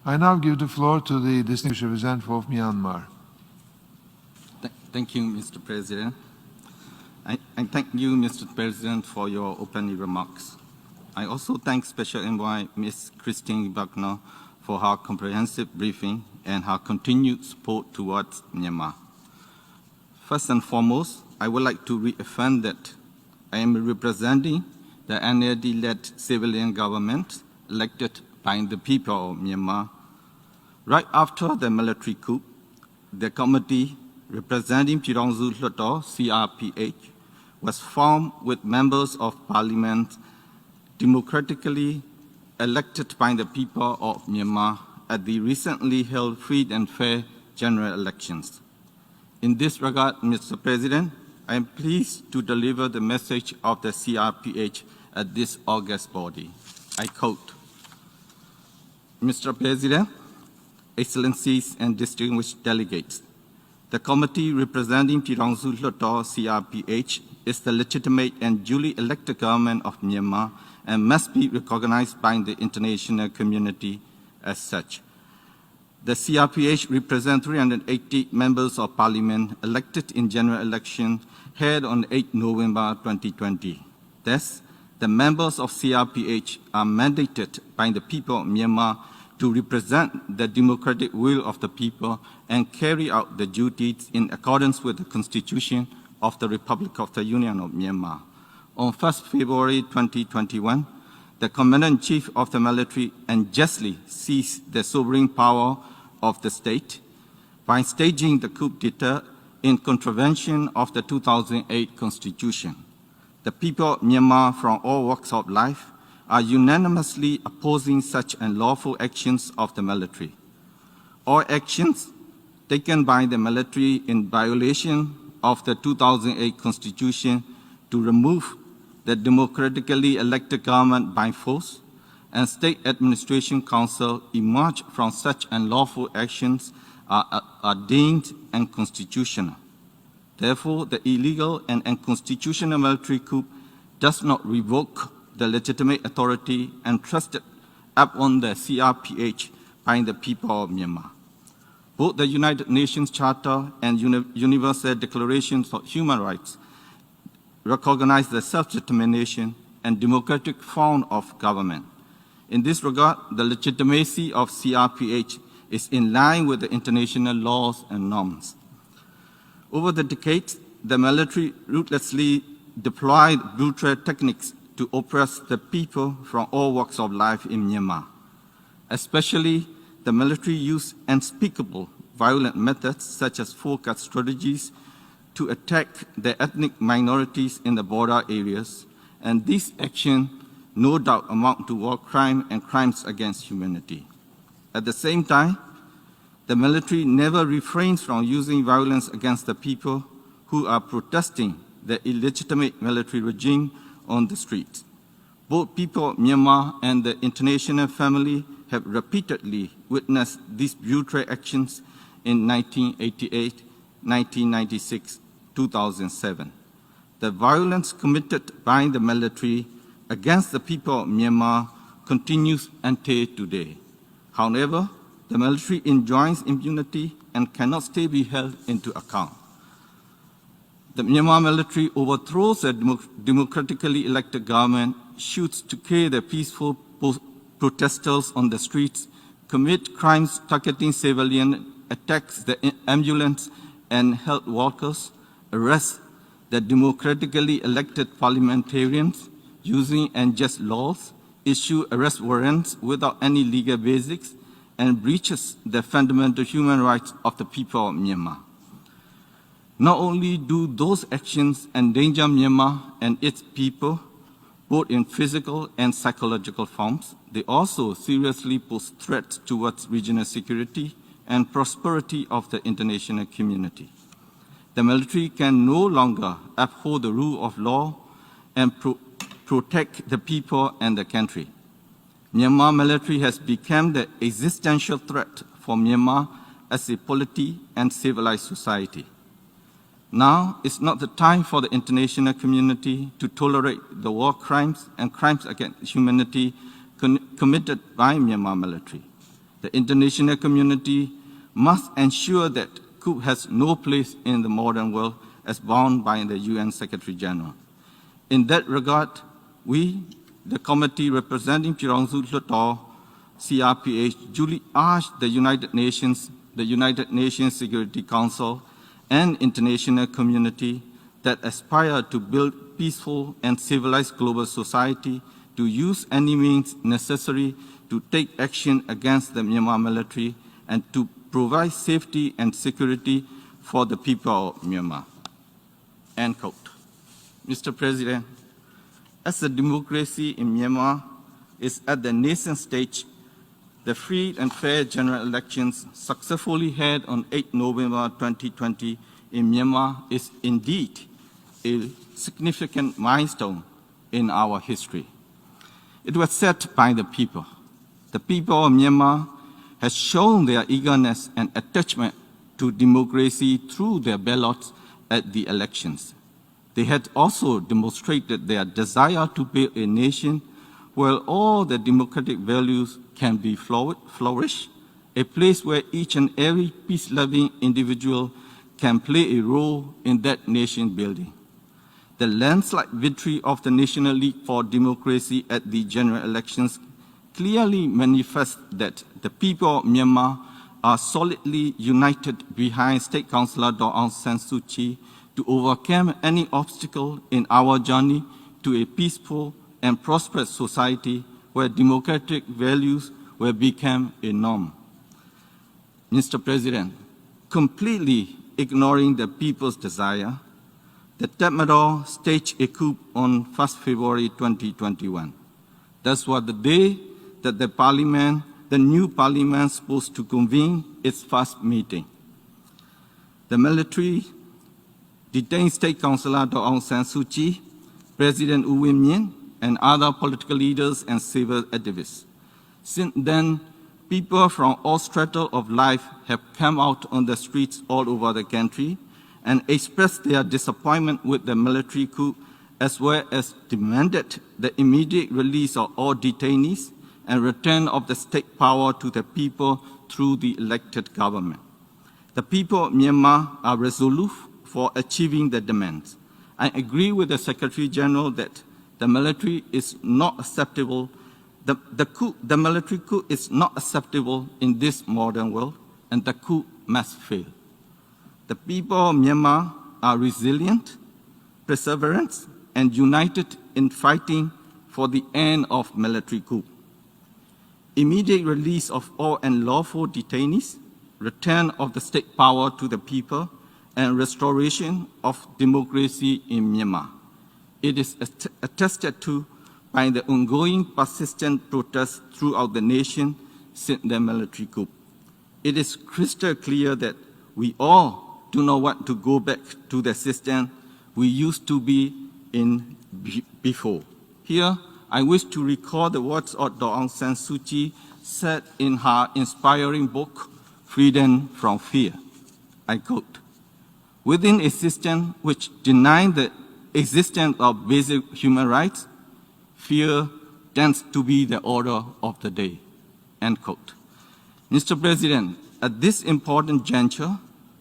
I now give the floor to the distinguished representative of Myanmar. Thank you, Mr. President. I thank you, Mr. President, for your opening remarks. I also thank Special Envoy Ms. Christine Bucknor for her comprehensive briefing and her continued support towards Myanmar. First and foremost, I would like to reaffirm that I am representing the NLD-led civilian government elected by the people of Myanmar. Right after the military coup, the committee representing Pirongzu Hluttaw, CRPH, was formed with members of parliament democratically elected by the people of Myanmar at the recently held free and fair general elections. In this regard, Mr. President, I am pleased to deliver the message of the CRPH at this august body. I quote, Mr. President, Excellencies and distinguished delegates, the committee representing Pirongzu Hluttaw, CRPH, is the legitimate and duly elected government of Myanmar and must be recognized by the international community as such. The CRPH represents 380 members of parliament elected in general election held on 8 November 2020. Thus, the members of CRPH are mandated by the people of Myanmar to represent the democratic will of the people and carry out the duties in accordance with the Constitution of the Republic of the Union of Myanmar. On 1st February 2021, the Commander-in-Chief of the military unjustly seized the sovereign power of the state by staging the coup d'etat in contravention of the 2008 Constitution. The people of Myanmar from all walks of life are unanimously opposing such unlawful actions of the military. All actions taken by the military in violation of the 2008 Constitution to remove the democratically elected government by force and State Administration Council emerge from such unlawful actions are deemed unconstitutional. Therefore, the illegal and unconstitutional military coup does not revoke the legitimate authority entrusted upon the CRPH by the people of Myanmar. Both the United Nations Charter and Universal Declaration of Human Rights recognize the self-determination and democratic form of government. In this regard, the legitimacy of CRPH is in line with the international laws and norms. Over the decades, the military ruthlessly deployed brutal techniques to oppress the people from all walks of life in Myanmar. Especially, the military used unspeakable violent methods such as forecast strategies to attack the ethnic minorities in the border areas, and this action no doubt amount to war crime and crimes against humanity. At the same time, the military never refrains from using violence against the people who are protesting the illegitimate military regime on the streets. Both people of Myanmar and the international family have repeatedly witnessed these brutal actions in 1988, 1996, 2007. The violence committed by the military against the people of Myanmar continues until today. However, the military enjoys impunity and cannot still be held into account. The Myanmar military overthrows a democratically elected government, shoots to kill the peaceful protesters on the streets, commit crimes targeting civilians, attacks the ambulance and health workers, arrests the democratically elected parliamentarians using unjust laws, issue arrest warrants without any legal basis, and breaches the fundamental human rights of the people of Myanmar. Not only do those actions endanger Myanmar and its people, both in physical and psychological forms, they also seriously pose threats towards regional security and prosperity of the international community. The military can no longer uphold the rule of law and protect the people and the country. Myanmar military has become the existential threat for Myanmar as a polity and civilized society. Now is not the time for the international community to tolerate the war crimes and crimes against humanity committed by Myanmar military. The international community must ensure that coup has no place in the modern world as bound by the UN Secretary General. In that regard, we, the committee representing Chirongsu Hluttaw, CRPH, duly urge the United Nations Security Council, and international community that aspire to build peaceful and civilized global society to use any means necessary to take action against the Myanmar military and to provide safety and security for the people of Myanmar. End quote. Mr. President, as the democracy in Myanmar is at the nascent stage, the free and fair general elections successfully held on 8 November 2020 in Myanmar is indeed a significant milestone in our history. It was set by the people. The people of Myanmar has shown their eagerness and attachment to democracy through their ballots at the elections. They had also demonstrated their desire to build a nation where all the democratic values can be flourish, a place where each and every peace-loving individual can play a role in that nation building. The landslide victory of the National League for Democracy at the general elections clearly manifests that the people of Myanmar are solidly united behind State Councillor Daw Aung San Suu Kyi to overcome any obstacle in our journey to a peaceful and prosperous society where democratic values will become a norm. Mr. President, completely ignoring the people's desire, the Tatmadaw staged a coup on 1st February 2021. That was the day that the new parliament supposed to convene its first meeting. The military detained State Councillor Daw Aung San Suu Kyi, President U Win Myint, and other political leaders and civil activists. Since then, people from all strata of life have come out on the streets all over the country and expressed their disappointment with the military coup, as well as demanded the immediate release of all detainees and return of the state power to the people through the elected government. The people of Myanmar are resolute for achieving the demands. I agree with the Secretary General that the military is not acceptable. The military coup is not acceptable in this modern world, and the coup must fail. The people of Myanmar are resilient, perseverant, and united in fighting for the end of military coup. Immediate release of all unlawful detainees, return of the state power to the people, and restoration of democracy in Myanmar. It is attested to by the ongoing persistent protests throughout the nation since the military coup. It is crystal clear that we all do not want to go back to the system we used to be in before. Here, I wish to recall the words of Daw Aung San Suu Kyi said in her inspiring book, Freedom from Fear. I quote, "Within a system which denies the existence of basic human rights, fear tends to be the order of the day." End quote. Mr. President, at this important juncture,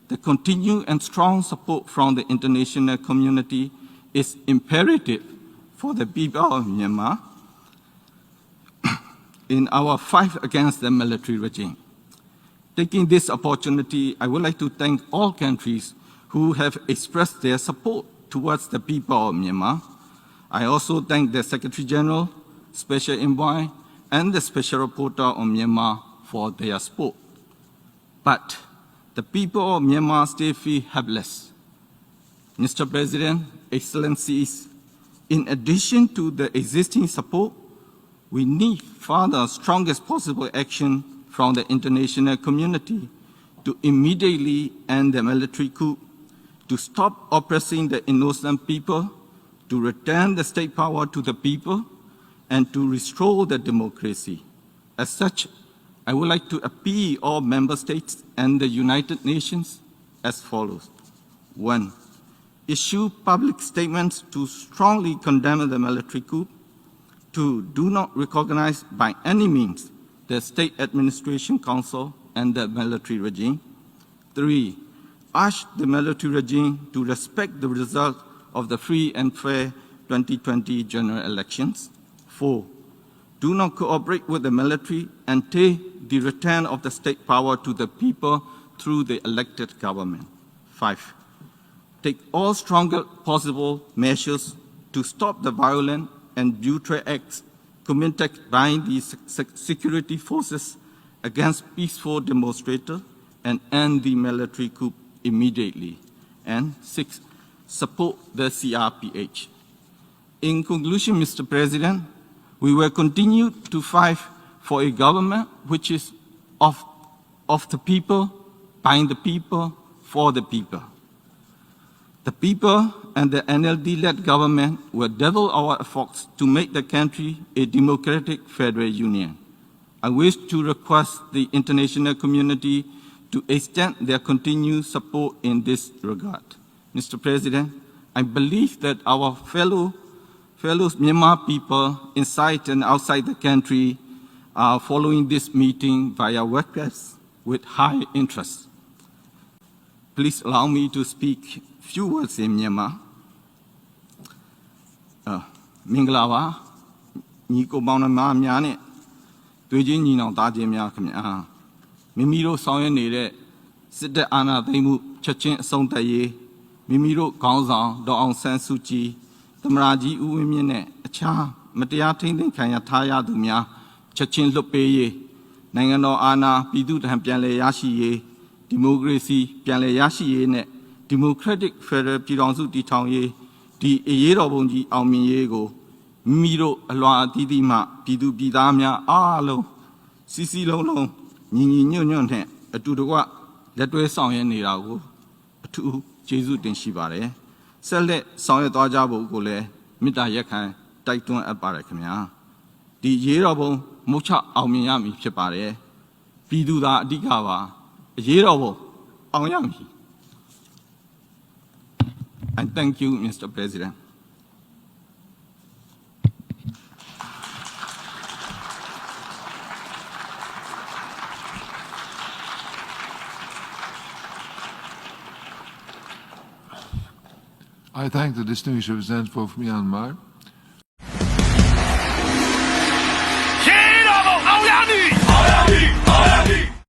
the continued and strong support from the international community is imperative for the people of Myanmar in our fight against the military regime. Taking this opportunity, I would like to thank all countries who have expressed their support towards the people of Myanmar. I also thank the Secretary General, Special Envoy, and the Special Rapporteur on Myanmar for their support. But the people of Myanmar still feel helpless. Mr. President, Excellencies, in addition to the existing support, we need further strongest possible action from the international community to immediately end the military coup, to stop oppressing the innocent people, to return the state power to the people, and to restore the democracy. As such, I would like to appeal all member states and the United Nations as follows. 1. Issue public statements to strongly condemn the military coup. 2. Do not recognize by any means the State Administration Council, and the military regime. 3, urge the military regime to respect the result of the free and fair 2020 general elections. 4, do not cooperate with the military and take the return of the state power to the people through the elected government. 5, take all stronger possible measures to stop the violent and brutal acts committed by the security forces against peaceful demonstrators and end the military coup immediately. And 6, support the CRPH. In conclusion, Mr. President, we will continue to fight for a government which is of the people, by the people, for the people. The people and the NLD-led government will double our efforts to make the country a democratic federal union. I wish to request the international community to extend their continued support in this regard. Mr. President, I believe that our fellow Myanmar people inside and outside the country are following this meeting via webcast with high interest. Please allow me to speak few words in Myanmar. Minglawa, Niko Baunama Miane, Tuijin Nino Dajimia Kamia, Mimiro Sayan Nere, Sida Anna Demu, Chachin Sontaye, Mimiro Gauzan, Do Aung San Suu Kyi, Tamraji Uwimine, Cha, Matiatin Kayataya Dumia, Chachin Lopeye, Nangano Anna, Pidu Hampiale Yashi, Democracy, Piale Yashi, Democratic Federal Piranzu di Tangye, di Eyerobonji Almiego, Miro Alwa Didima, Pidu Bidamia, Alo, Sisi Lolo, Nini Nyon, a Tudua, Letwe Song Nirago, a two Jesu Denshibare, Sele Song Dajabo Gole, Mita Yakan, Taitun Aparakamia, di Yerobo, Mocha Almiami Chepare, Pidu da Digawa, Yerobo, Auyami. And thank you, Mr. President. I thank the distinguished representative of Myanmar.